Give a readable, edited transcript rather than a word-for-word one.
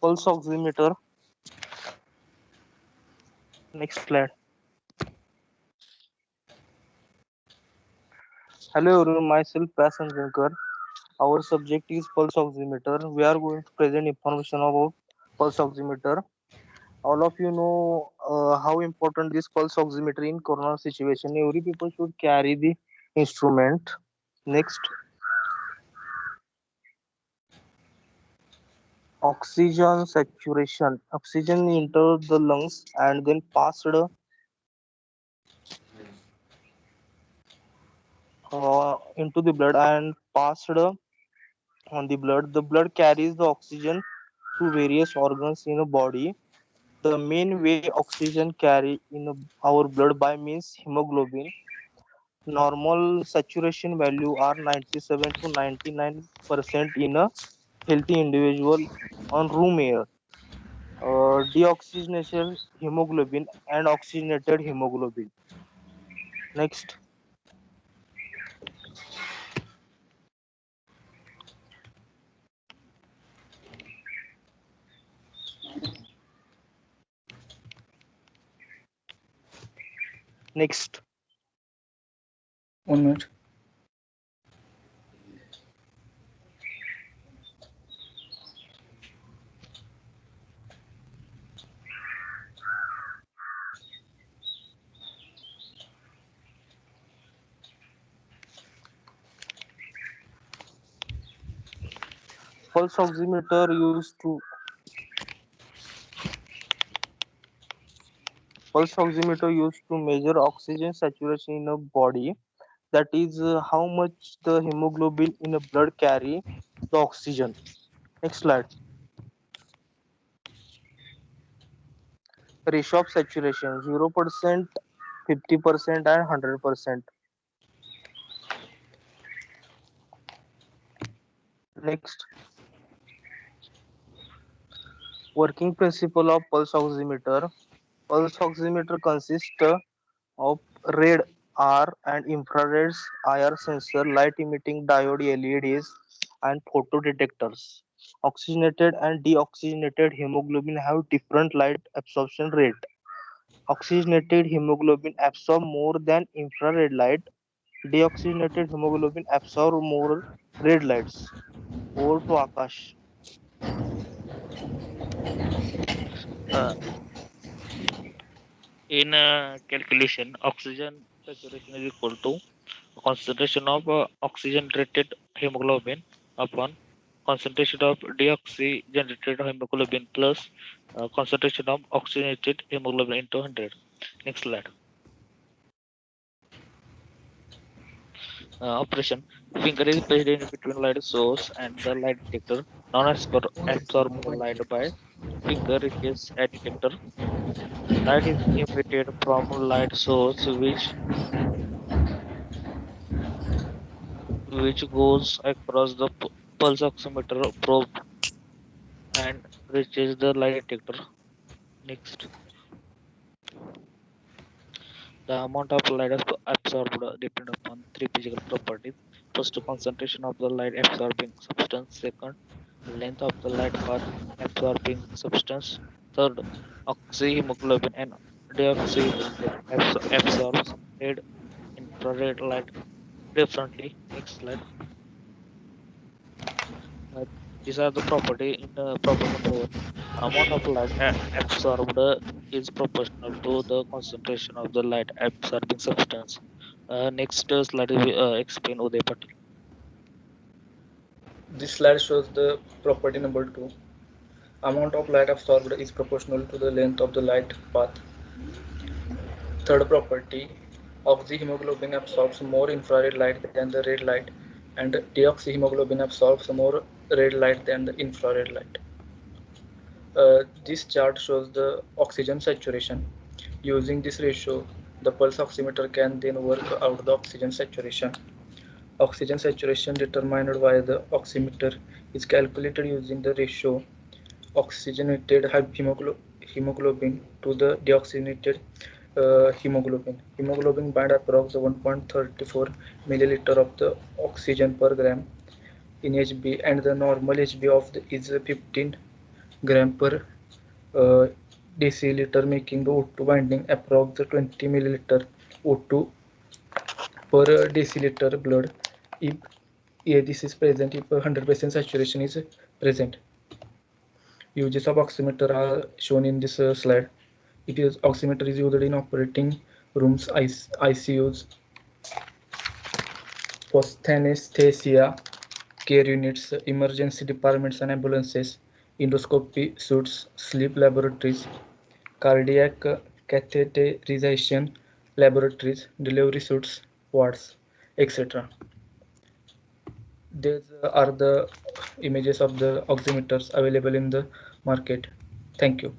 pulse oximeter. Next slide. Hello everyone, myself Prasan Jankar. Our subject is pulse oximeter. We are going to present information about pulse oximeter. All of you know how important this pulse oximeter in corona situation. Every people should carry the instrument. Next, oxygen saturation. Oxygen enters the lungs and then passed into the blood and passed on the blood. The blood carries the oxygen to various organs in the body. The main way oxygen carry in our blood by means hemoglobin. Normal saturation value are 97 to 99% in a healthy individual on room air. Deoxygenated hemoglobin and oxygenated hemoglobin. Next, next. 1 minute. Pulse oximeter used to measure oxygen saturation in a body. That is how much the hemoglobin in a blood carry the oxygen. Next slide. Ratio of saturation 0%, 50% and 100%. Next, working principle of pulse oximeter. Pulse oximeter consists of red R and infrared IR sensor, light emitting diode LEDs and photo detectors. Oxygenated and deoxygenated hemoglobin have different light absorption rate. Oxygenated hemoglobin absorb more than infrared light. Deoxygenated hemoglobin absorb more red lights. Over to Akash. Uh, in calculation, oxygen saturation is equal to concentration of oxygen-treated hemoglobin upon concentration of deoxygenated hemoglobin plus concentration of oxygenated hemoglobin into 100. Next slide. Operation. Finger is placed in between light source and the light detector. Non-absorbed light by finger reaches a detector. Light is emitted from light source which goes across the pulse oximeter probe and reaches the light detector. Next, the amount of light absorbed depends upon three physical properties. First, concentration of the light absorbing substance. Second, length of the light path absorbing substance. Third, oxyhemoglobin and deoxyhemoglobin absorbs red infrared light differently. Next slide. Uh, these are the property in property number one. Amount of light absorbed is proportional to the concentration of the light absorbing substance. Next slide will explain Uday Patil. This slide shows the property number 2. Amount of light absorbed is proportional to the length of the light path. Third property, oxyhemoglobin absorbs more infrared light than the red light, and deoxyhemoglobin absorbs more red light than the infrared light. This chart shows the oxygen saturation. Using this ratio, the pulse oximeter can then work out the oxygen saturation. Oxygen saturation determined by the oximeter is calculated using the ratio oxygenated hemoglobin to the deoxygenated hemoglobin. Hemoglobin bind approx 1.34 milliliter of the oxygen per gram in HB, and the normal HB of is 15 gram per deciliter, making the O2 binding approx 20 milliliter O2 per deciliter blood. If this is present, if 100% saturation is present. Uses of oximeter are shown in this slide. Oximeter is used in operating rooms, ICUs, post-anesthesia care units, emergency departments and ambulances, endoscopy suites, sleep laboratories, cardiac catheterization laboratories, delivery suites, wards, etc. These are the images of the oximeters available in the market. Thank you.